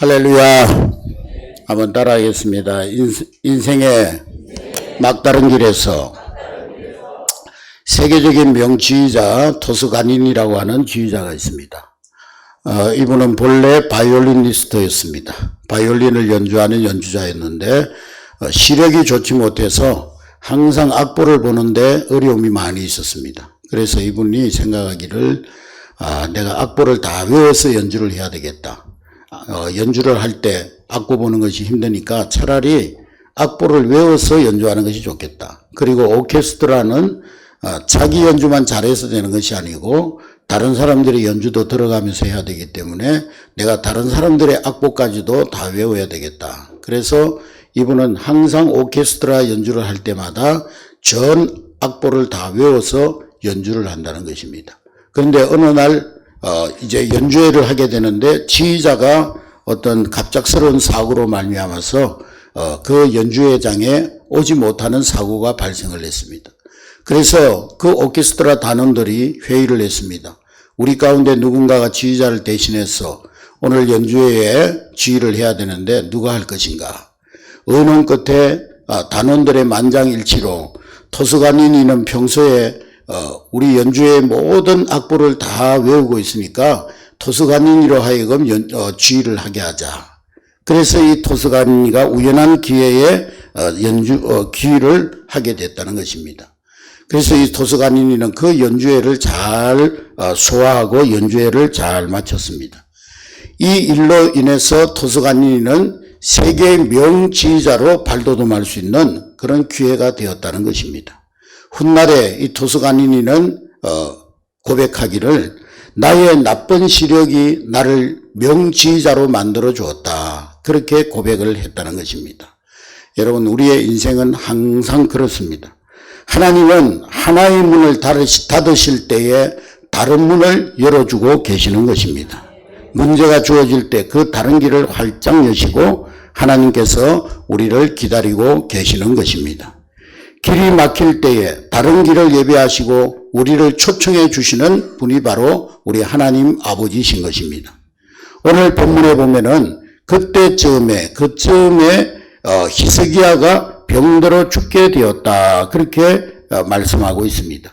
할렐루야. 한번 따라하겠습니다. 인생의 막다른 길에서 세계적인 명지휘자 토스가닌이라고 하는 지휘자가 있습니다. 이분은 본래 바이올리니스트였습니다. 바이올린을 연주하는 연주자였는데 시력이 좋지 못해서 항상 악보를 보는데 어려움이 많이 있었습니다. 그래서 이분이 생각하기를 내가 악보를 다 외워서 연주를 해야 되겠다. 연주를 할 때 악보 보는 것이 힘드니까 차라리 악보를 외워서 연주하는 것이 좋겠다. 그리고 오케스트라는 자기 연주만 잘해서 되는 것이 아니고 다른 사람들의 연주도 들어가면서 해야 되기 때문에 내가 다른 사람들의 악보까지도 다 외워야 되겠다. 그래서 이분은 항상 오케스트라 연주를 할 때마다 전 악보를 다 외워서 연주를 한다는 것입니다. 그런데 어느 날 이제 연주회를 하게 되는데 지휘자가 어떤 갑작스러운 사고로 말미암아서 그 연주회장에 오지 못하는 사고가 발생을 했습니다. 그래서 그 오케스트라 단원들이 회의를 했습니다. 우리 가운데 누군가가 지휘자를 대신해서 오늘 연주회에 지휘를 해야 되는데 누가 할 것인가. 의논 끝에 단원들의 만장일치로 토스가니니는 평소에 우리 연주회의 모든 악보를 다 외우고 있으니까 토스가니니로 하여금 지휘를 하게 하자. 그래서 이 토스가니니가 우연한 기회에 기휘를 하게 됐다는 것입니다. 그래서 이 토스가니니는 그 연주회를 잘 소화하고 연주회를 잘 마쳤습니다. 이 일로 인해서 토스가니니는 세계의 명지휘자로 발돋움할 수 있는 그런 기회가 되었다는 것입니다. 훗날에 이 토스가니니는 고백하기를 나의 나쁜 시력이 나를 명지휘자로 만들어 주었다. 그렇게 고백을 했다는 것입니다. 여러분, 우리의 인생은 항상 그렇습니다. 하나님은 하나의 문을 닫으실 때에 다른 문을 열어주고 계시는 것입니다. 문제가 주어질 때 그 다른 길을 활짝 여시고 하나님께서 우리를 기다리고 계시는 것입니다. 길이 막힐 때에 다른 길을 예비하시고 우리를 초청해 주시는 분이 바로 우리 하나님 아버지이신 것입니다. 오늘 본문에 보면은 그쯤에 히스기야가 병들어 죽게 되었다. 그렇게 말씀하고 있습니다.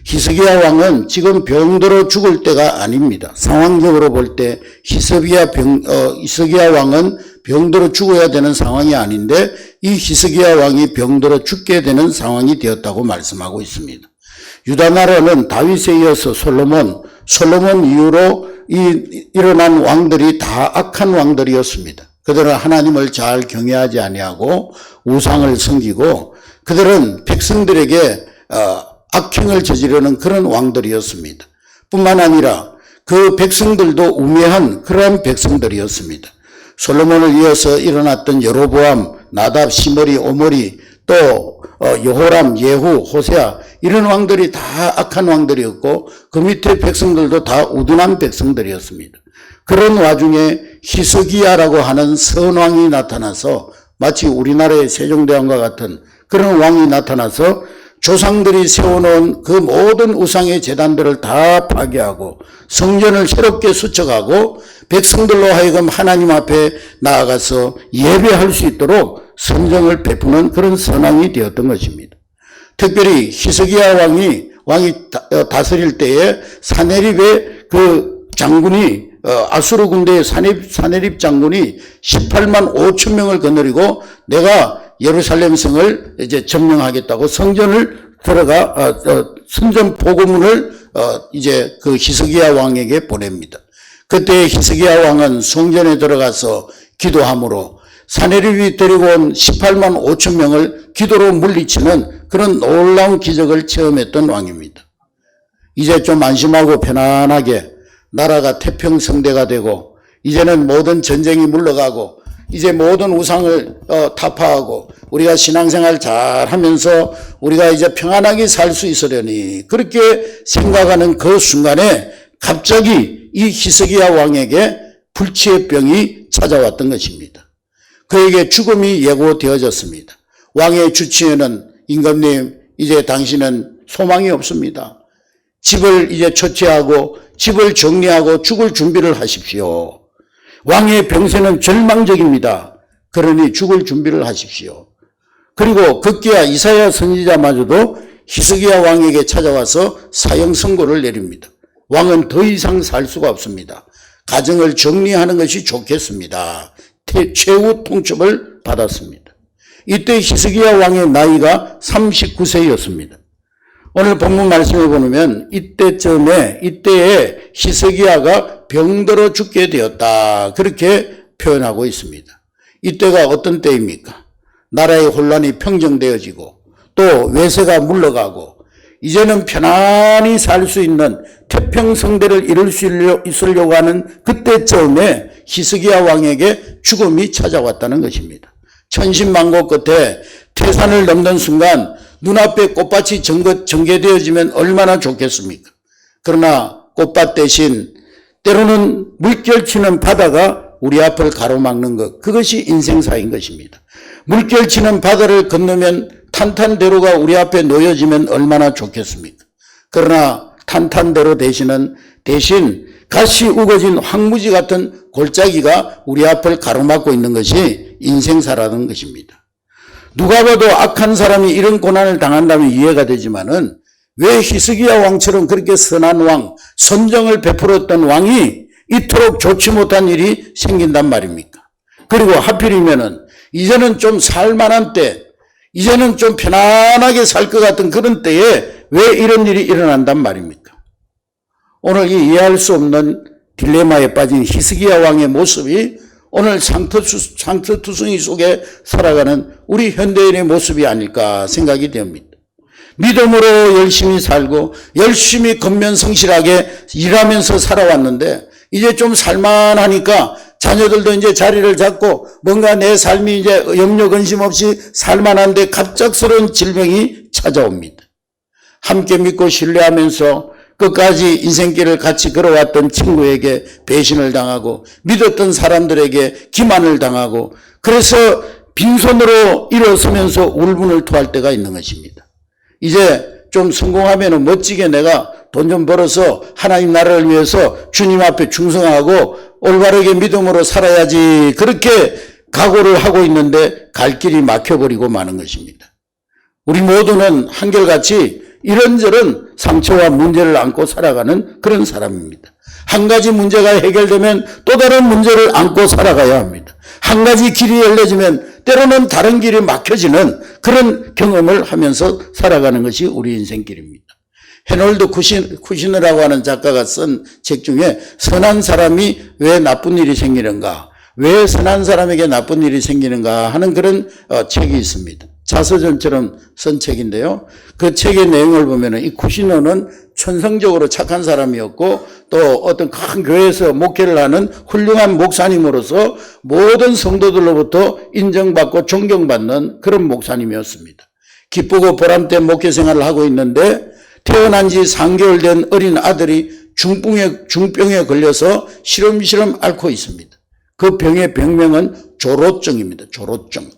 히스기야 왕은 지금 병들어 죽을 때가 아닙니다. 상황적으로 볼 때 히스기야 왕은 병들어 죽어야 되는 상황이 아닌데 이 히스기야 왕이 병들어 죽게 되는 상황이 되었다고 말씀하고 있습니다. 유다 나라는 다윗에 이어서 솔로몬 이후로 일어난 왕들이 다 악한 왕들이었습니다. 그들은 하나님을 잘 경외하지 아니하고 우상을 섬기고 그들은 백성들에게 악행을 저지르는 그런 왕들이었습니다. 뿐만 아니라 그 백성들도 우매한 그러한 백성들이었습니다. 솔로몬을 이어서 일어났던 여로보암, 나답, 시므리, 오므리, 또 여호람, 예후, 호세아 이런 왕들이 다 악한 왕들이었고 그 밑에 백성들도 다 우둔한 백성들이었습니다. 그런 와중에 히스기야라고 하는 선왕이 나타나서 마치 우리나라의 세종대왕과 같은 그런 왕이 나타나서 조상들이 세워놓은 그 모든 우상의 제단들을 다 파괴하고 성전을 새롭게 수척하고 백성들로 하여금 하나님 앞에 나아가서 예배할 수 있도록 선정을 베푸는 그런 선왕이 되었던 것입니다. 특별히 히스기야 왕이 다스릴 때에 사네립의 그 장군이 아수르 군대의 사네립 장군이 18만 5천 명을 거느리고 내가 예루살렘 성을 이제 점령하겠다고 성전을 성전 보고문을 이제 그 히스기야 왕에게 보냅니다. 그때 히스기야 왕은 성전에 들어가서 기도함으로 사네립이 데리고 온 18만 5천 명을 기도로 물리치는 그런 놀라운 기적을 체험했던 왕입니다. 이제 좀 안심하고 편안하게 나라가 태평성대가 되고 이제는 모든 전쟁이 물러가고 이제 모든 우상을 타파하고 우리가 신앙생활 잘 하면서 우리가 이제 평안하게 살 수 있으려니 그렇게 생각하는 그 순간에 갑자기 이 히스기야 왕에게 불치의 병이 찾아왔던 것입니다. 그에게 죽음이 예고되어졌습니다. 왕의 주치의는 임금님 이제 당신은 소망이 없습니다. 집을 이제 처치하고 집을 정리하고 죽을 준비를 하십시오. 왕의 병세는 절망적입니다. 그러니 죽을 준비를 하십시오. 그리고 급기야 이사야 선지자마저도 히스기야 왕에게 찾아와서 사형 선고를 내립니다. 왕은 더 이상 살 수가 없습니다. 가정을 정리하는 것이 좋겠습니다. 최후 통첩을 받았습니다. 이때 히스기야 왕의 나이가 39세였습니다. 오늘 본문 말씀을 보면 이때에 히스기야가 병들어 죽게 되었다. 그렇게 표현하고 있습니다. 이때가 어떤 때입니까? 나라의 혼란이 평정되어지고 또 외세가 물러가고 이제는 편안히 살 수 있는 태평성대를 이룰 수 있으려고 하는 그때쯤에 히스기야 왕에게 죽음이 찾아왔다는 것입니다. 천신만고 끝에 태산을 넘는 순간 눈앞에 꽃밭이 전개되어지면 얼마나 좋겠습니까? 그러나 꽃밭 대신 때로는 물결치는 바다가 우리 앞을 가로막는 것, 그것이 인생사인 것입니다. 물결치는 바다를 건너면 탄탄대로가 우리 앞에 놓여지면 얼마나 좋겠습니까? 그러나 탄탄대로 대신 가시 우거진 황무지 같은 골짜기가 우리 앞을 가로막고 있는 것이 인생사라는 것입니다. 누가 봐도 악한 사람이 이런 고난을 당한다면 이해가 되지만은 왜 히스기야 왕처럼 그렇게 선한 왕, 선정을 베풀었던 왕이 이토록 좋지 못한 일이 생긴단 말입니까? 그리고 하필이면은 이제는 좀 살만한 때, 이제는 좀 편안하게 살 것 같은 그런 때에 왜 이런 일이 일어난단 말입니까? 오늘 이 이해할 수 없는 딜레마에 빠진 히스기야 왕의 모습이 오늘 상처투성이 속에 살아가는 우리 현대인의 모습이 아닐까 생각이 됩니다. 믿음으로 열심히 살고 열심히 겉면성실하게 일하면서 살아왔는데 이제 좀 살만하니까 자녀들도 이제 자리를 잡고 뭔가 내 삶이 이제 염려 근심 없이 살만한데 갑작스러운 질병이 찾아옵니다. 함께 믿고 신뢰하면서 끝까지 인생길을 같이 걸어왔던 친구에게 배신을 당하고 믿었던 사람들에게 기만을 당하고 그래서 빈손으로 일어서면서 울분을 토할 때가 있는 것입니다. 이제 좀 성공하면 멋지게 내가 돈 좀 벌어서 하나님 나라를 위해서 주님 앞에 충성하고 올바르게 믿음으로 살아야지 그렇게 각오를 하고 있는데 갈 길이 막혀버리고 마는 것입니다. 우리 모두는 한결같이 이런저런 상처와 문제를 안고 살아가는 그런 사람입니다. 한 가지 문제가 해결되면 또 다른 문제를 안고 살아가야 합니다. 한 가지 길이 열려지면 때로는 다른 길이 막혀지는 그런 경험을 하면서 살아가는 것이 우리 인생길입니다. 헤놀드 쿠시너라고 하는 작가가 쓴 책 중에 선한 사람이 왜 나쁜 일이 생기는가, 왜 선한 사람에게 나쁜 일이 생기는가 하는 그런 책이 있습니다. 자서전처럼 쓴 책인데요. 그 책의 내용을 보면 이 쿠시너는 천성적으로 착한 사람이었고 또 어떤 큰 교회에서 목회를 하는 훌륭한 목사님으로서 모든 성도들로부터 인정받고 존경받는 그런 목사님이었습니다. 기쁘고 보람된 목회 생활을 하고 있는데 태어난 지 3개월 된 어린 아들이 중병에 걸려서 시름시름 앓고 있습니다. 그 병의 병명은 조로증입니다. 조로증.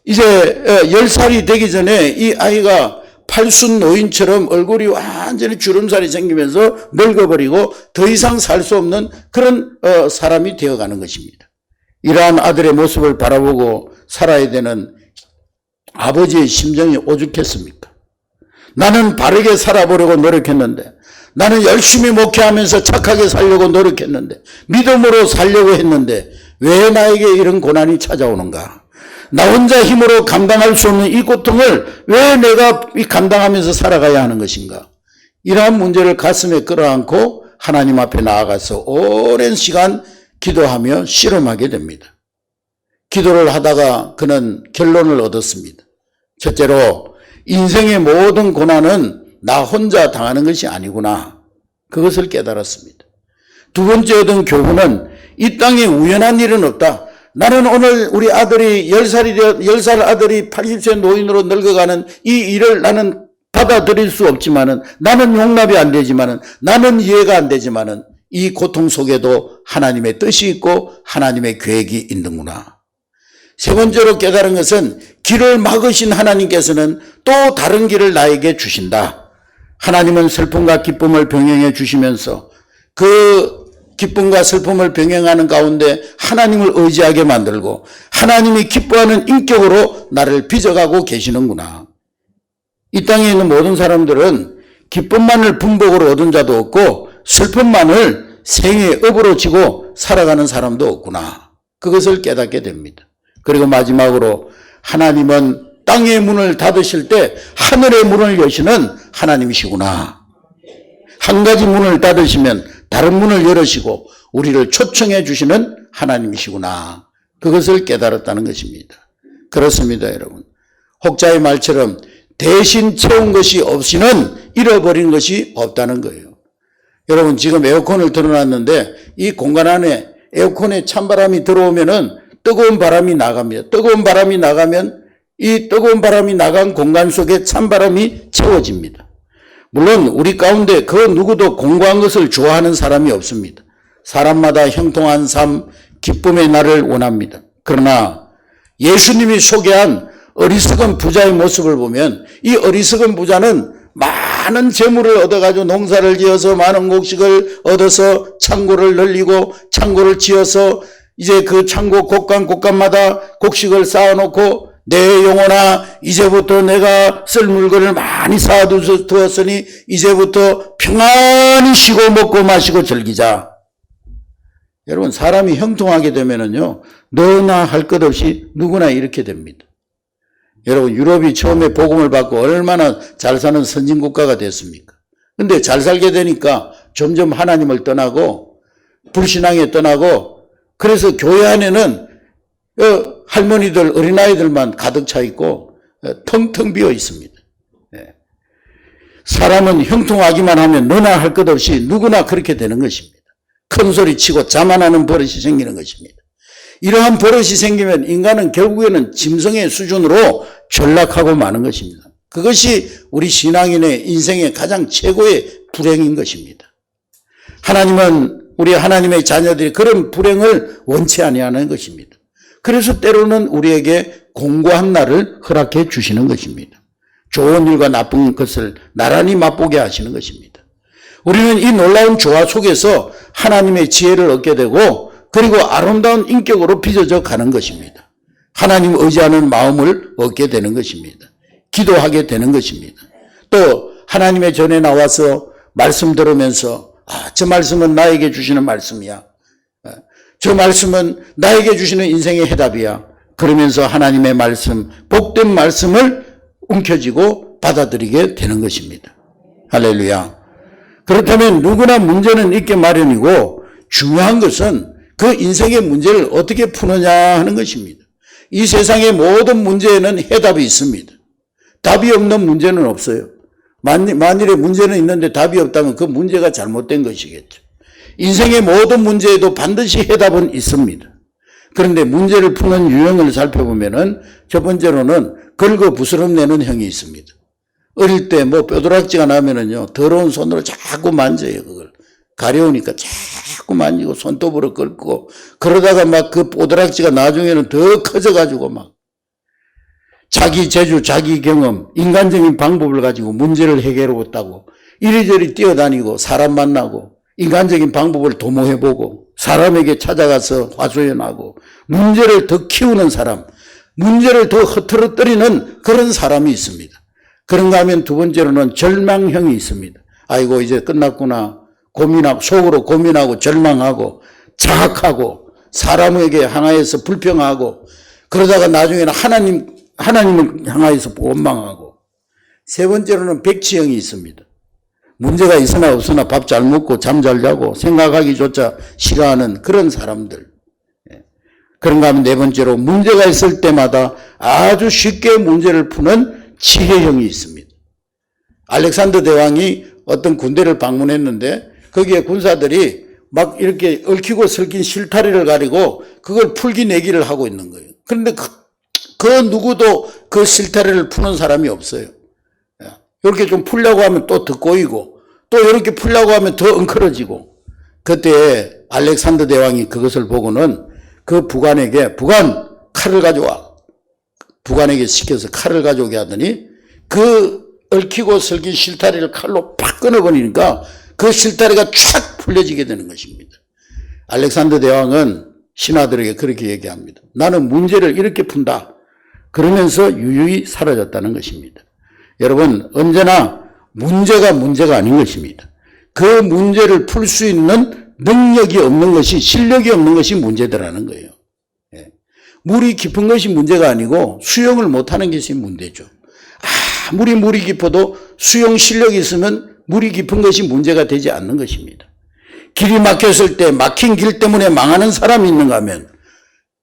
이제 10살이 되기 전에 이 아이가 팔순 노인처럼 얼굴이 완전히 주름살이 생기면서 늙어버리고 더 이상 살 수 없는 그런 사람이 되어가는 것입니다. 이러한 아들의 모습을 바라보고 살아야 되는 아버지의 심정이 오죽했습니까? 나는 바르게 살아보려고 노력했는데, 나는 열심히 목회하면서 착하게 살려고 노력했는데, 믿음으로 살려고 했는데 왜 나에게 이런 고난이 찾아오는가? 나 혼자 힘으로 감당할 수 없는 이 고통을 왜 내가 감당하면서 살아가야 하는 것인가? 이러한 문제를 가슴에 끌어안고 하나님 앞에 나아가서 오랜 시간 기도하며 실험하게 됩니다. 기도를 하다가 그는 결론을 얻었습니다. 첫째로 인생의 모든 고난은 나 혼자 당하는 것이 아니구나. 그것을 깨달았습니다. 두 번째 얻은 교훈은 이 땅에 우연한 일은 없다. 나는 오늘 우리 아들이 10살 아들이 80세 노인으로 늙어가는 이 일을 나는 받아들일 수 없지만은, 나는 용납이 안 되지만은, 나는 이해가 안 되지만은 이 고통 속에도 하나님의 뜻이 있고 하나님의 계획이 있는구나. 세 번째로 깨달은 것은 길을 막으신 하나님께서는 또 다른 길을 나에게 주신다. 하나님은 슬픔과 기쁨을 병행해 주시면서 그 기쁨과 슬픔을 병행하는 가운데 하나님을 의지하게 만들고 하나님이 기뻐하는 인격으로 나를 빚어가고 계시는구나. 이 땅에 있는 모든 사람들은 기쁨만을 분복으로 얻은 자도 없고 슬픔만을 생의 업으로 지고 살아가는 사람도 없구나. 그것을 깨닫게 됩니다. 그리고 마지막으로 하나님은 땅의 문을 닫으실 때 하늘의 문을 여시는 하나님이시구나. 한 가지 문을 닫으시면 다른 문을 열으시고 우리를 초청해 주시는 하나님이시구나. 그것을 깨달았다는 것입니다. 그렇습니다, 여러분. 혹자의 말처럼 대신 채운 것이 없이는 잃어버린 것이 없다는 거예요. 여러분, 지금 에어컨을 틀어놨는데 이 공간 안에 에어컨에 찬바람이 들어오면은 뜨거운 바람이 나갑니다. 뜨거운 바람이 나가면 이 뜨거운 바람이 나간 공간 속에 찬바람이 채워집니다. 물론 우리 가운데 그 누구도 공고한 것을 좋아하는 사람이 없습니다. 사람마다 형통한 삶, 기쁨의 날을 원합니다. 그러나 예수님이 소개한 어리석은 부자의 모습을 보면 이 어리석은 부자는 많은 재물을 얻어가지고 농사를 지어서 많은 곡식을 얻어서 창고를 늘리고 창고를 지어서 이제 그 창고 곳간곳간마다 곡식을 쌓아놓고 내 영혼아 이제부터 내가 쓸 물건을 많이 쌓아두었으니 이제부터 평안히 쉬고 먹고 마시고 즐기자. 여러분, 사람이 형통하게 되면은요 너나 할 것 없이 누구나 이렇게 됩니다. 여러분, 유럽이 처음에 복음을 받고 얼마나 잘 사는 선진국가가 됐습니까? 근데 잘 살게 되니까 점점 하나님을 떠나고 불신앙에 떠나고 그래서 교회 안에는 할머니들, 어린아이들만 가득 차 있고 텅텅 비어 있습니다. 사람은 형통하기만 하면 너나 할 것 없이 누구나 그렇게 되는 것입니다. 큰 소리 치고 자만하는 버릇이 생기는 것입니다. 이러한 버릇이 생기면 인간은 결국에는 짐승의 수준으로 전락하고 마는 것입니다. 그것이 우리 신앙인의 인생의 가장 최고의 불행인 것입니다. 하나님은 우리 하나님의 자녀들이 그런 불행을 원치 아니하는 것입니다. 그래서 때로는 우리에게 공고한 날을 허락해 주시는 것입니다. 좋은 일과 나쁜 것을 나란히 맛보게 하시는 것입니다. 우리는 이 놀라운 조화 속에서 하나님의 지혜를 얻게 되고 그리고 아름다운 인격으로 빚어져 가는 것입니다. 하나님 의지하는 마음을 얻게 되는 것입니다. 기도하게 되는 것입니다. 또 하나님의 전에 나와서 말씀 들으면서 저 말씀은 나에게 주시는 말씀이야. 저 말씀은 나에게 주시는 인생의 해답이야. 그러면서 하나님의 말씀, 복된 말씀을 움켜쥐고 받아들이게 되는 것입니다. 할렐루야. 그렇다면 누구나 문제는 있게 마련이고 중요한 것은 그 인생의 문제를 어떻게 푸느냐 하는 것입니다. 이 세상의 모든 문제에는 해답이 있습니다. 답이 없는 문제는 없어요. 만일에 문제는 있는데 답이 없다면 그 문제가 잘못된 것이겠죠. 인생의 모든 문제에도 반드시 해답은 있습니다. 그런데 문제를 푸는 유형을 살펴보면은 첫 번째로는 긁어 부스럼내는 형이 있습니다. 어릴 때 뼈도락지가 나면은요 더러운 손으로 자꾸 만져요. 그걸 가려우니까 자꾸 만지고 손톱으로 긁고 그러다가 그 뽀드락지가 나중에는 더 커져가지고 자기 재주, 자기 경험, 인간적인 방법을 가지고 문제를 해결하겠다고 이리저리 뛰어다니고 사람 만나고 인간적인 방법을 도모해보고 사람에게 찾아가서 화소연하고 문제를 더 키우는 사람, 문제를 더 흐트러뜨리는 그런 사람이 있습니다. 그런가 하면 두 번째로는 절망형이 있습니다. 아이고 이제 끝났구나. 고민하고 속으로 고민하고 절망하고 자학하고 사람에게 향하여서 불평하고 그러다가 나중에는 하나님을 향하여서 원망하고 세 번째로는 백치형이 있습니다. 문제가 있으나 없으나 밥 잘 먹고 잠 잘 자고 생각하기조차 싫어하는 그런 사람들. 그런가 하면 네 번째로 문제가 있을 때마다 아주 쉽게 문제를 푸는 지혜형이 있습니다. 알렉산더 대왕이 어떤 군대를 방문했는데 거기에 군사들이 막 이렇게 얽히고 설킨 실타래를 가지고 그걸 풀기 내기를 하고 있는 거예요. 그런데 그 누구도 그 실타래를 푸는 사람이 없어요. 이렇게 좀 풀려고 하면 또 더 꼬이고 또 이렇게 풀려고 하면 더 엉클어지고 그때 알렉산더 대왕이 그것을 보고는 그 부관에게 부관 칼을 가져와 부관에게 시켜서 칼을 가져오게 하더니 그 얽히고 설킨 실타래를 칼로 팍 끊어버리니까 그 실타래가 촥 풀려지게 되는 것입니다. 알렉산더 대왕은 신하들에게 그렇게 얘기합니다. 나는 문제를 이렇게 푼다. 그러면서 유유히 사라졌다는 것입니다. 여러분, 언제나 문제가 아닌 것입니다. 그 문제를 풀 수 있는 능력이 없는 것이, 실력이 없는 것이 문제더라는 거예요. 물이 깊은 것이 문제가 아니고 수영을 못하는 것이 문제죠. 아무리 물이 깊어도 수영 실력이 있으면 물이 깊은 것이 문제가 되지 않는 것입니다. 길이 막혔을 때 막힌 길 때문에 망하는 사람이 있는가 하면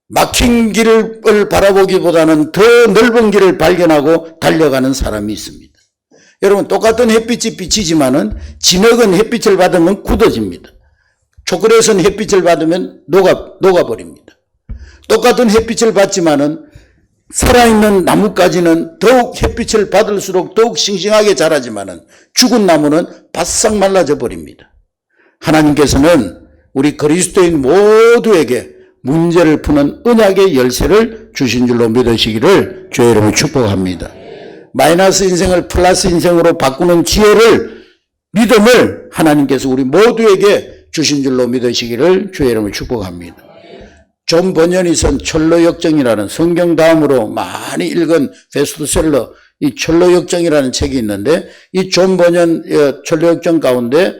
막힌 길을 바라보기보다는 더 넓은 길을 발견하고 달려가는 사람이 있습니다. 여러분, 똑같은 햇빛이 비치지만은 진흙은 햇빛을 받으면 굳어집니다. 초콜릿은 햇빛을 받으면 녹아버립니다. 똑같은 햇빛을 받지만은 살아있는 나무까지는 더욱 햇빛을 받을수록 더욱 싱싱하게 자라지만은 죽은 나무는 바싹 말라져 버립니다. 하나님께서는 우리 그리스도인 모두에게 문제를 푸는 언약의 열쇠를 주신 줄로 믿으시기를 주의 이름으로 축복합니다. 마이너스 인생을 플러스 인생으로 바꾸는 지혜를, 믿음을 하나님께서 우리 모두에게 주신 줄로 믿으시기를 주의 이름으로 축복합니다. 존 버년이 쓴 철로역정이라는 성경 다음으로 많이 읽은 베스트셀러 이 철로역정이라는 책이 있는데, 이 존 버년 철로역정 가운데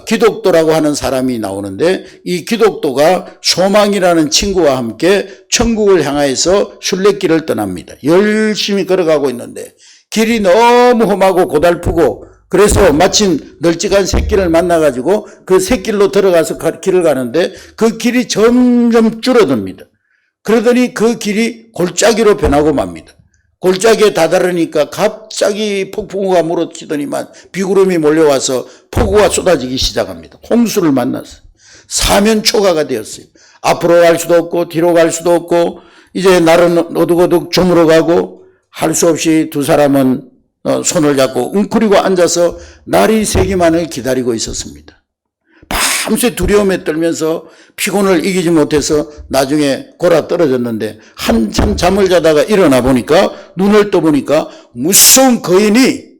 기독도라고 하는 사람이 나오는데, 이 기독도가 소망이라는 친구와 함께 천국을 향하여서 순례길을 떠납니다. 열심히 걸어가고 있는데 길이 너무 험하고 고달프고, 그래서 마침 널찍한 샛길을 만나가지고 그 샛길로 들어가서 길을 가는데 그 길이 점점 줄어듭니다. 그러더니 그 길이 골짜기로 변하고 맙니다. 골짜기에 다다르니까 갑자기 폭풍우가 몰아치더니만 비구름이 몰려와서 폭우가 쏟아지기 시작합니다. 홍수를 만났어요. 사면초가가 되었어요. 앞으로 갈 수도 없고 뒤로 갈 수도 없고, 이제 날은 어둑어둑 저물어가고, 할 수 없이 두 사람은 손을 잡고 웅크리고 앉아서 날이 새기만을 기다리고 있었습니다. 밤새 두려움에 떨면서 피곤을 이기지 못해서 나중에 골아 떨어졌는데, 한참 잠을 자다가 일어나 보니까, 눈을 떠보니까 무서운 거인이,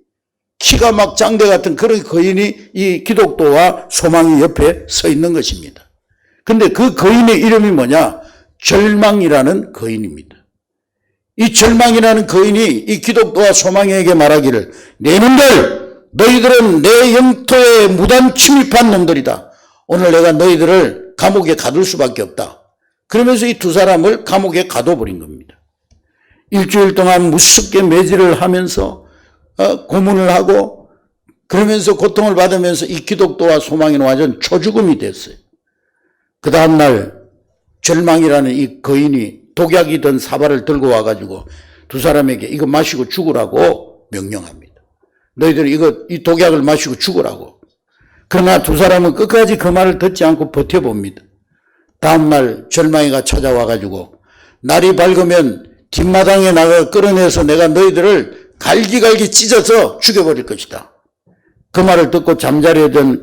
키가 막 장대 같은 그런 거인이 이 기독도와 소망이 옆에 서 있는 것입니다. 근데 그 거인의 이름이 뭐냐? 절망이라는 거인입니다. 이 절망이라는 거인이 이 기독도와 소망에게 말하기를, 네 놈들, 너희들은 내 영토에 무단 침입한 놈들이다. 오늘 내가 너희들을 감옥에 가둘 수밖에 없다. 그러면서 이 두 사람을 감옥에 가둬버린 겁니다. 일주일 동안 무섭게 매질을 하면서 고문을 하고, 그러면서 고통을 받으면서 이 기독도와 소망이는 완전 초죽음이 됐어요. 그 다음날 절망이라는 이 거인이 독약이든 사발을 들고 와가지고 두 사람에게 이거 마시고 죽으라고 명령합니다. 너희들 이 독약을 마시고 죽으라고. 그러나 두 사람은 끝까지 그 말을 듣지 않고 버텨봅니다. 다음날 절망이가 찾아와가지고, 날이 밝으면 뒷마당에 나가 끌어내서 내가 너희들을 갈기갈기 찢어서 죽여버릴 것이다. 그 말을 듣고 잠자리에 든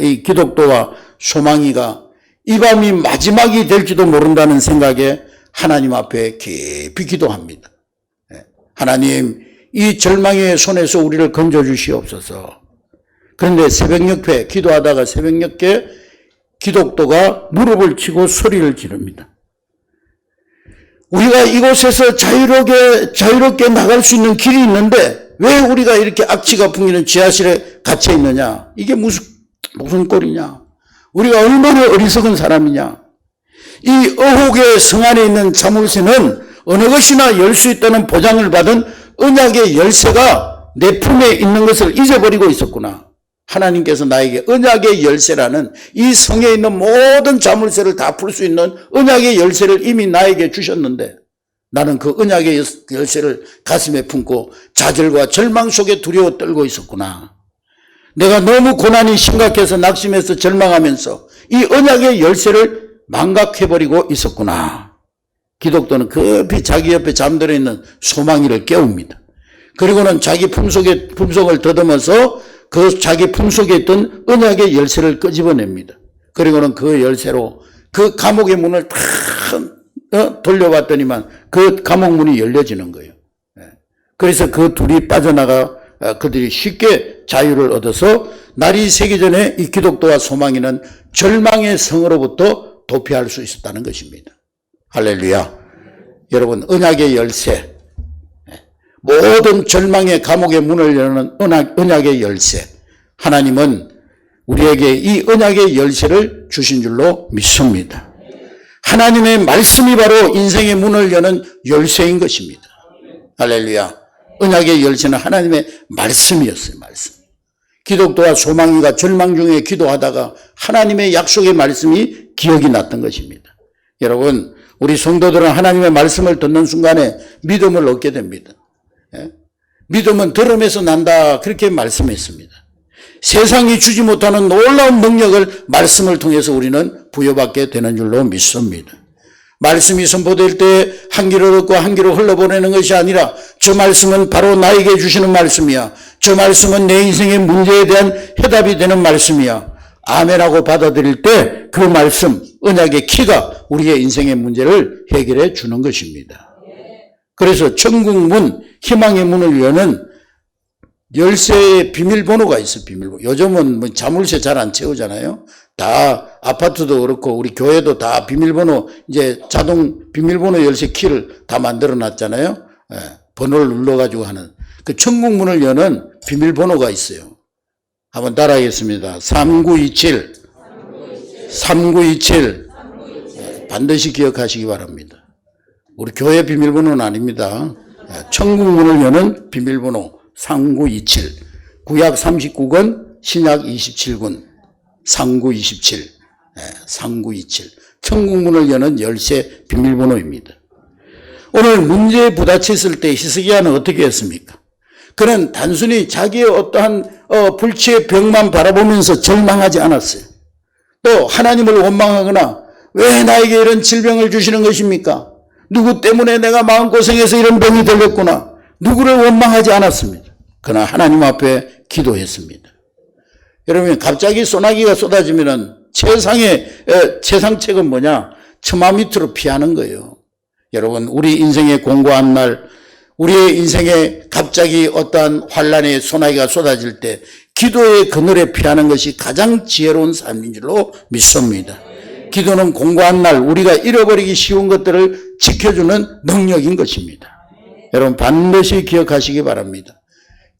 이 기독도와 소망이가 이 밤이 마지막이 될지도 모른다는 생각에 하나님 앞에 깊이 기도합니다. 하나님, 이 절망의 손에서 우리를 건져주시옵소서. 그런데 새벽녘에 기도하다가 새벽녘에 기독도가 무릎을 치고 소리를 지릅니다. 우리가 이곳에서 자유롭게 나갈 수 있는 길이 있는데 왜 우리가 이렇게 악취가 풍기는 지하실에 갇혀 있느냐? 이게 무슨 꼴이냐? 우리가 얼마나 어리석은 사람이냐? 이 어혹의 성 안에 있는 자물쇠는 어느 것이나 열 수 있다는 보장을 받은 언약의 열쇠가 내 품에 있는 것을 잊어버리고 있었구나. 하나님께서 나에게 언약의 열쇠라는 이 성에 있는 모든 자물쇠를 다 풀 수 있는 언약의 열쇠를 이미 나에게 주셨는데, 나는 그 언약의 열쇠를 가슴에 품고 좌절과 절망 속에 두려워 떨고 있었구나. 내가 너무 고난이 심각해서 낙심해서 절망하면서 이 언약의 열쇠를 망각해버리고 있었구나. 기독도는 급히 자기 옆에 잠들어 있는 소망이를 깨웁니다. 그리고는 자기 품속을 더듬어서 그 자기 품속에 있던 언약의 열쇠를 끄집어냅니다. 그리고는 그 열쇠로 그 감옥의 문을 다 돌려봤더니만 그 감옥 문이 열려지는 거예요. 그래서 그 둘이 빠져나가 그들이 쉽게 자유를 얻어서 날이 새기 전에 이 기독교와 소망이는 절망의 성으로부터 도피할 수 있었다는 것입니다. 할렐루야. 여러분, 언약의 열쇠, 모든 절망의 감옥의 문을 여는 언약의 열쇠, 하나님은 우리에게 이 언약의 열쇠를 주신 줄로 믿습니다. 하나님의 말씀이 바로 인생의 문을 여는 열쇠인 것입니다. 할렐루야. 언약의 열쇠는 하나님의 말씀이었어요. 말씀. 기독교와 소망이가 절망 중에 기도하다가 하나님의 약속의 말씀이 기억이 났던 것입니다. 여러분, 우리 성도들은 하나님의 말씀을 듣는 순간에 믿음을 얻게 됩니다. 믿음은 들음에서 난다, 그렇게 말씀했습니다. 세상이 주지 못하는 놀라운 능력을 말씀을 통해서 우리는 부여받게 되는 줄로 믿습니다. 말씀이 선포될 때 한 귀로 듣고 한 귀로 흘러보내는 것이 아니라 저 말씀은 바로 나에게 주시는 말씀이야. 저 말씀은 내 인생의 문제에 대한 해답이 되는 말씀이야. 아멘하고 받아들일 때 그 말씀, 언약의 키가 우리의 인생의 문제를 해결해 주는 것입니다. 그래서 천국 문, 희망의 문을 여는 열쇠의 비밀번호가 있어요. 비밀번호. 요즘은 뭐 자물쇠 잘 안 채우잖아요. 다 아파트도 그렇고 우리 교회도 다 비밀번호, 이제 자동 비밀번호 열쇠 키를 다 만들어 놨잖아요. 번호를 눌러가지고 하는. 그 천국 문을 여는 비밀번호가 있어요. 한번 따라하겠습니다. 3927. 3927. 반드시 기억하시기 바랍니다. 우리 교회 비밀번호는 아닙니다. 천국 문을 여는 비밀번호 3927. 구약 39권, 신약 27권. 3927. 3927. 천국 문을 여는 열쇠 비밀번호입니다. 오늘 문제에 부딪혔을 때 히스기야는 어떻게 했습니까? 그는 단순히 자기의 어떠한 불치의 병만 바라보면서 절망하지 않았어요. 또 하나님을 원망하거나 왜 나에게 이런 질병을 주시는 것입니까? 누구 때문에 내가 마음고생해서 이런 병이 들렸구나. 누구를 원망하지 않았습니다. 그러나 하나님 앞에 기도했습니다. 여러분, 갑자기 소나기가 쏟아지면은 최상책은 뭐냐? 처마 밑으로 피하는 거예요. 여러분, 우리 인생의 공고한 날, 우리의 인생에 갑자기 어떠한 환란의 소나기가 쏟아질 때 기도의 그늘에 피하는 것이 가장 지혜로운 삶인 줄로 믿습니다. 기도는 공고한 날 우리가 잃어버리기 쉬운 것들을 지켜주는 능력인 것입니다. 여러분, 반드시 기억하시기 바랍니다.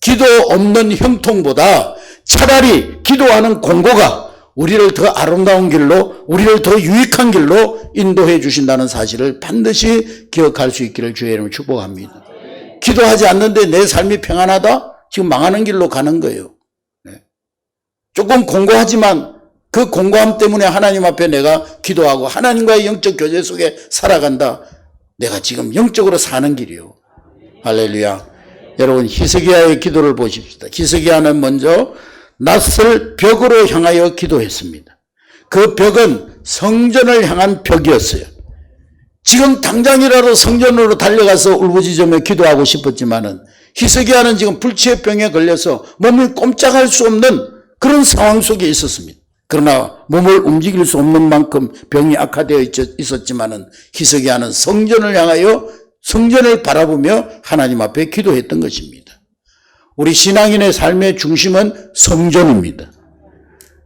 기도 없는 형통보다 차라리 기도하는 공고가 우리를 더 아름다운 길로, 우리를 더 유익한 길로 인도해 주신다는 사실을 반드시 기억할 수 있기를 주의 이름으로 축복합니다. 기도하지 않는데 내 삶이 평안하다? 지금 망하는 길로 가는 거예요. 조금 공고하지만 그 공고함 때문에 하나님 앞에 내가 기도하고 하나님과의 영적 교제 속에 살아간다. 내가 지금 영적으로 사는 길이요. 할렐루야. 여러분, 히스기야의 기도를 보십시다. 히스기야는 먼저 낯을 벽으로 향하여 기도했습니다. 그 벽은 성전을 향한 벽이었어요. 지금 당장이라도 성전으로 달려가서 울부짖으며 기도하고 싶었지만은 히스기야는 지금 불치의 병에 걸려서 몸을 꼼짝할 수 없는 그런 상황 속에 있었습니다. 그러나 몸을 움직일 수 없는 만큼 병이 악화되어 있었지만은 히스기야는 성전을 향하여 성전을 바라보며 하나님 앞에 기도했던 것입니다. 우리 신앙인의 삶의 중심은 성전입니다.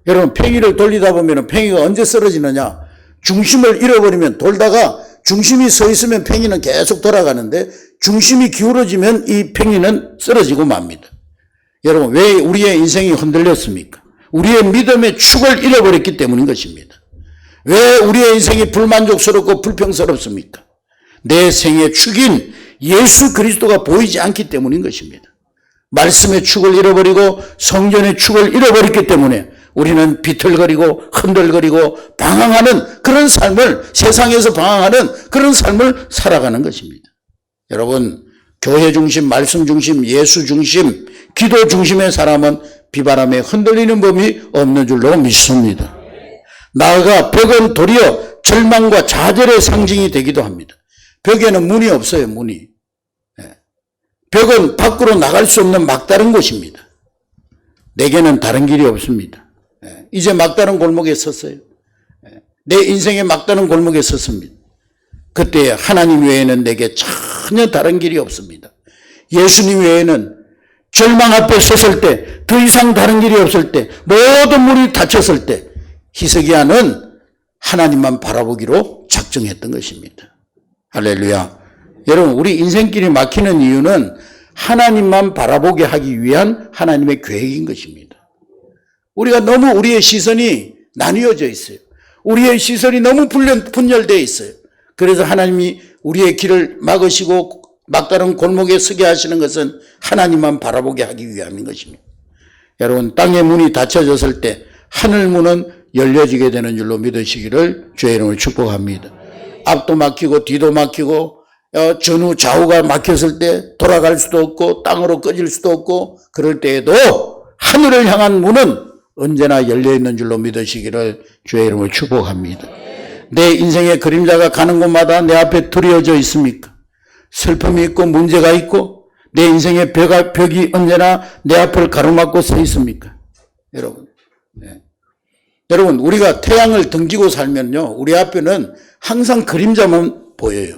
여러분, 팽이를 돌리다 보면 팽이가 언제 쓰러지느냐? 중심을 잃어버리면 돌다가 중심이 서 있으면 팽이는 계속 돌아가는데 중심이 기울어지면 이 팽이는 쓰러지고 맙니다. 여러분, 왜 우리의 인생이 흔들렸습니까? 우리의 믿음의 축을 잃어버렸기 때문인 것입니다. 왜 우리의 인생이 불만족스럽고 불평스럽습니까? 내 생의 축인 예수 그리스도가 보이지 않기 때문인 것입니다. 말씀의 축을 잃어버리고 성전의 축을 잃어버렸기 때문에 우리는 비틀거리고 흔들거리고 방황하는 그런 삶을, 세상에서 방황하는 그런 삶을 살아가는 것입니다. 여러분, 교회 중심, 말씀 중심, 예수 중심, 기도 중심의 사람은 비바람에 흔들리는 법이 없는 줄로 믿습니다. 나아가 벽은 도리어 절망과 좌절의 상징이 되기도 합니다. 벽에는 문이 없어요. 문이. 벽은 밖으로 나갈 수 없는 막다른 곳입니다. 내게는 다른 길이 없습니다. 이제 막다른 골목에 섰어요. 내 인생의 막다른 골목에 섰습니다. 그때 하나님 외에는 내게 전혀 다른 길이 없습니다. 예수님 외에는 절망 앞에 섰을 때, 더 이상 다른 길이 없을 때, 모든 문이 닫혔을 때 히스기야는 하나님만 바라보기로 작정했던 것입니다. 할렐루야. 여러분, 우리 인생길이 막히는 이유는 하나님만 바라보게 하기 위한 하나님의 계획인 것입니다. 우리가 너무 우리의 시선이 나뉘어져 있어요. 우리의 시선이 너무 분열되어 있어요. 그래서 하나님이 우리의 길을 막으시고 막다른 골목에 서게 하시는 것은 하나님만 바라보게 하기 위함인 것입니다. 여러분, 땅의 문이 닫혀졌을 때 하늘 문은 열려지게 되는 줄로 믿으시기를 주의 이름으로 축복합니다. 앞도 막히고 뒤도 막히고 전후 좌우가 막혔을 때 돌아갈 수도 없고 땅으로 꺼질 수도 없고 그럴 때에도 하늘을 향한 문은 언제나 열려있는 줄로 믿으시기를 주의 이름으로 축복합니다. 내 인생의 그림자가 가는 곳마다 내 앞에 드려져 있습니까? 슬픔이 있고 문제가 있고 내 인생의 벽이 언제나 내 앞을 가로막고 서 있습니까? 여러분, 네. 여러분, 우리가 태양을 등지고 살면요, 우리 앞에는 항상 그림자만 보여요.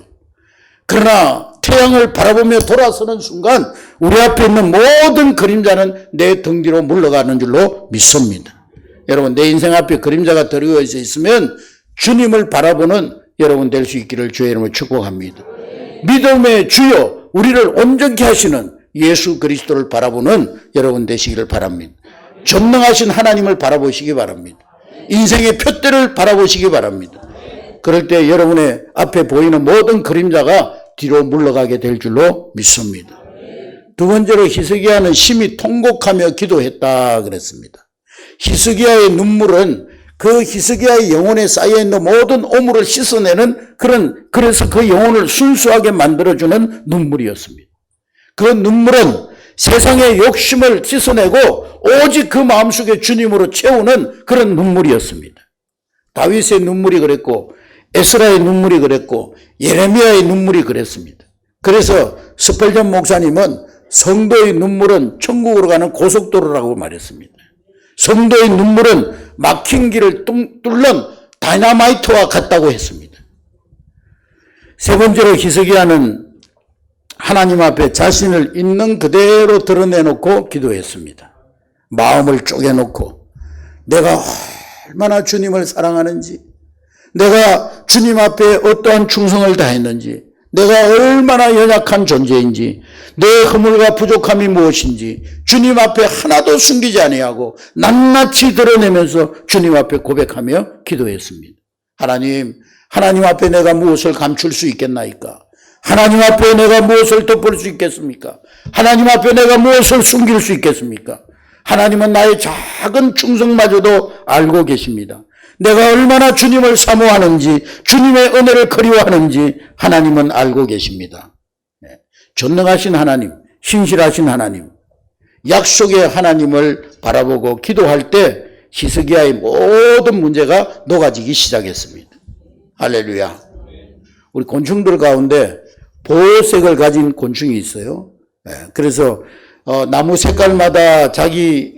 그러나 태양을 바라보며 돌아서는 순간 우리 앞에 있는 모든 그림자는 내 등 뒤로 물러가는 줄로 믿습니다. 여러분, 내 인생 앞에 그림자가 드리워져 있으면 주님을 바라보는 여러분 될 수 있기를 주의 이름으로 축복합니다. 믿음의 주여 우리를 온전케 하시는 예수 그리스도를 바라보는 여러분 되시기를 바랍니다. 전능하신 하나님을 바라보시기 바랍니다. 인생의 표대를 바라보시기 바랍니다. 그럴 때 여러분의 앞에 보이는 모든 그림자가 뒤로 물러가게 될 줄로 믿습니다. 두 번째로 히스기야는 심히 통곡하며 기도했다 그랬습니다. 히스기야의 눈물은 그 히스기야의 영혼에 쌓여있는 모든 오물을 씻어내는 그래서 그 영혼을 순수하게 만들어주는 눈물이었습니다. 그 눈물은 세상의 욕심을 씻어내고 오직 그 마음속에 주님으로 채우는 그런 눈물이었습니다. 다윗의 눈물이 그랬고 에스라의 눈물이 그랬고 예레미야의 눈물이 그랬습니다. 그래서 스펄전 목사님은 성도의 눈물은 천국으로 가는 고속도로라고 말했습니다. 성도의 눈물은 막힌 길을 뚫는 다이너마이트와 같다고 했습니다. 세 번째로 히스기야는 하나님 앞에 자신을 있는 그대로 드러내놓고 기도했습니다. 마음을 쪼개놓고 내가 얼마나 주님을 사랑하는지, 내가 주님 앞에 어떠한 충성을 다했는지, 내가 얼마나 연약한 존재인지, 내 허물과 부족함이 무엇인지 주님 앞에 하나도 숨기지 아니하고 낱낱이 드러내면서 주님 앞에 고백하며 기도했습니다. 하나님 앞에 내가 무엇을 감출 수 있겠나이까? 하나님 앞에 내가 무엇을 덮을 수 있겠습니까? 하나님 앞에 내가 무엇을 숨길 수 있겠습니까? 하나님은 나의 작은 충성마저도 알고 계십니다. 내가 얼마나 주님을 사모하는지, 주님의 은혜를 그리워하는지 하나님은 알고 계십니다. 전능하신 하나님, 신실하신 하나님, 약속의 하나님을 바라보고 기도할 때 히스기야의 모든 문제가 녹아지기 시작했습니다. 할렐루야. 우리 곤충들 가운데 보호색을 가진 곤충이 있어요. 그래서 나무 색깔마다 자기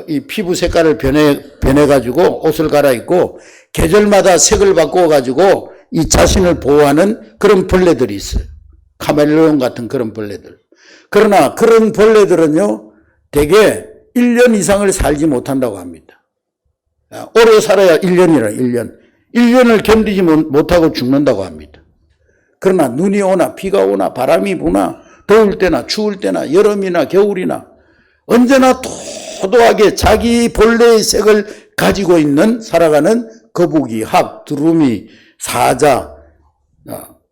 이 피부 색깔을 변해가지고 옷을 갈아입고 계절마다 색을 바꿔가지고 이 자신을 보호하는 그런 벌레들이 있어요. 카멜레온 같은 그런 벌레들. 그러나 그런 벌레들은요, 대개 1년 이상을 살지 못한다고 합니다. 오래 살아야 1년이라 1년. 1년을 견디지 못하고 죽는다고 합니다. 그러나 눈이 오나 비가 오나 바람이 부나 더울 때나 추울 때나 여름이나 겨울이나 언제나 도도하게 자기 본래의 색을 가지고 있는 살아가는 거북이, 학, 두루미, 사자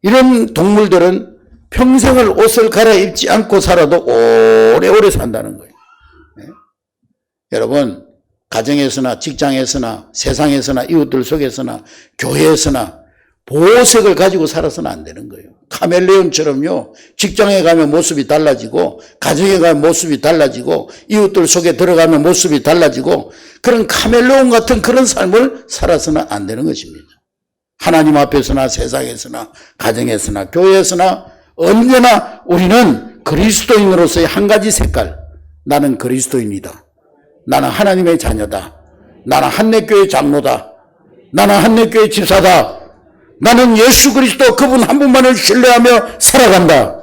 이런 동물들은 평생을 옷을 갈아입지 않고 살아도 오래오래 산다는 거예요. 네? 여러분, 가정에서나 직장에서나 세상에서나 이웃들 속에서나 교회에서나 보호색을 가지고 살아서는 안 되는 거예요. 카멜레온처럼요, 직장에 가면 모습이 달라지고 가정에 가면 모습이 달라지고 이웃들 속에 들어가면 모습이 달라지고 그런 카멜레온 같은 그런 삶을 살아서는 안 되는 것입니다. 하나님 앞에서나 세상에서나 가정에서나 교회에서나 언제나 우리는 그리스도인으로서의 한 가지 색깔, 나는 그리스도인이다, 나는 하나님의 자녀다, 나는 한내교회 장로다, 나는 한내교회 집사다, 나는 예수 그리스도 그분 한 분만을 신뢰하며 살아간다.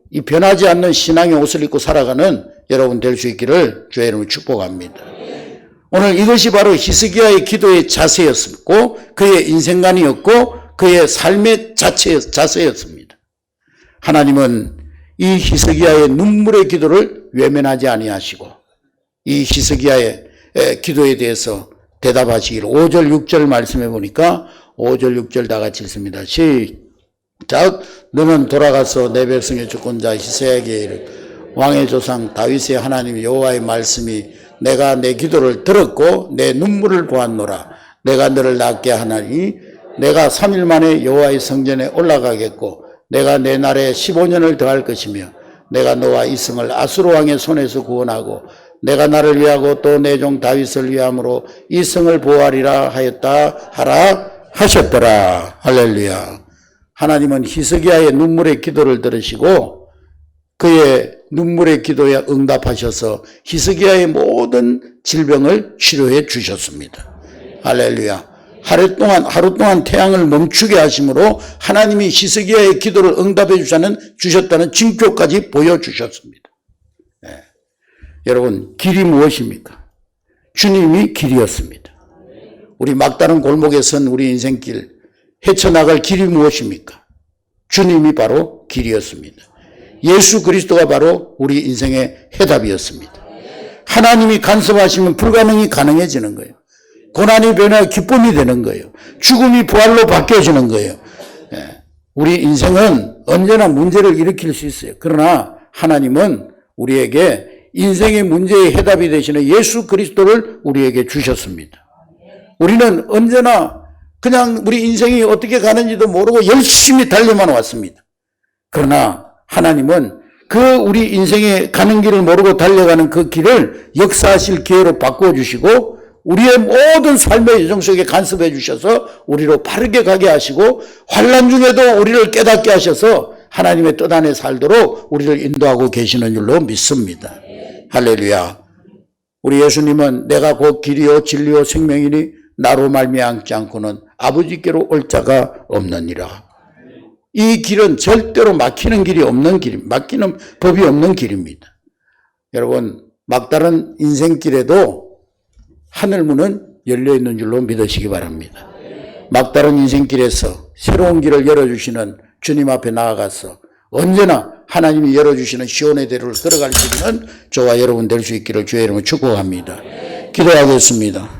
이 변하지 않는 신앙의 옷을 입고 살아가는 여러분 될 수 있기를 주의 이름으로 축복합니다. 오늘 이것이 바로 히스기야의 기도의 자세였고 그의 인생관이었고 그의 삶의 자세였습니다. 하나님은 이 히스기야의 눈물의 기도를 외면하지 아니하시고 이 히스기야의 기도에 대해서 대답하시기를 5절 6절 말씀해 보니까 5절 6절 다 같이 읽습니다. 시작. 너는 돌아가서 내 백성의 주권자 히스기야에게 이르 왕의 조상 다윗의 하나님 여호와의 말씀이 내가 내 기도를 들었고 내 눈물을 보았노라. 내가 너를 낫게 하나니 내가 3일 만에 여호와의 성전에 올라가겠고 내가 내 날에 15년을 더할 것이며 내가 너와 이승을 아수르 왕의 손에서 구원하고 내가 나를 위하고 또 내 종 다윗을 위함으로 이승을 보호하리라 하라 하셨더라. 할렐루야. 하나님은 히스기야의 눈물의 기도를 들으시고 그의 눈물의 기도에 응답하셔서 히스기야의 모든 질병을 치료해 주셨습니다. 할렐루야. 하루 동안 태양을 멈추게 하심으로 하나님이 히스기야의 기도를 응답해 주셨다는 징표까지 보여주셨습니다. 네. 여러분, 길이 무엇입니까? 주님이 길이었습니다. 우리 막다른 골목에 선 우리 인생길, 헤쳐나갈 길이 무엇입니까? 주님이 바로 길이었습니다. 예수 그리스도가 바로 우리 인생의 해답이었습니다. 하나님이 간섭하시면 불가능이 가능해지는 거예요. 고난이 변화 기쁨이 되는 거예요. 죽음이 부활로 바뀌어지는 거예요. 우리 인생은 언제나 문제를 일으킬 수 있어요. 그러나 하나님은 우리에게 인생의 문제의 해답이 되시는 예수 그리스도를 우리에게 주셨습니다. 우리는 언제나 그냥 우리 인생이 어떻게 가는지도 모르고 열심히 달려만 왔습니다. 그러나 하나님은 그 우리 인생에 가는 길을 모르고 달려가는 그 길을 역사하실 기회로 바꿔주시고 우리의 모든 삶의 여정 속에 간섭해 주셔서 우리로 바르게 가게 하시고 환난 중에도 우리를 깨닫게 하셔서 하나님의 뜻 안에 살도록 우리를 인도하고 계시는 줄로 믿습니다. 할렐루야. 우리 예수님은 내가 곧 길이요 진리요 생명이니 나로 말미암지 않고는 아버지께로 올 자가 없느니라. 이 길은 절대로 막히는 길이 없는 길, 막히는 법이 없는 길입니다. 여러분, 막다른 인생길에도 하늘문은 열려있는 줄로 믿으시기 바랍니다. 막다른 인생길에서 새로운 길을 열어주시는 주님 앞에 나아가서 언제나 하나님이 열어주시는 시온의 대로를 걸어갈 수 있는 저와 여러분 될 수 있기를 주의 이름으로 축복합니다. 기도하겠습니다.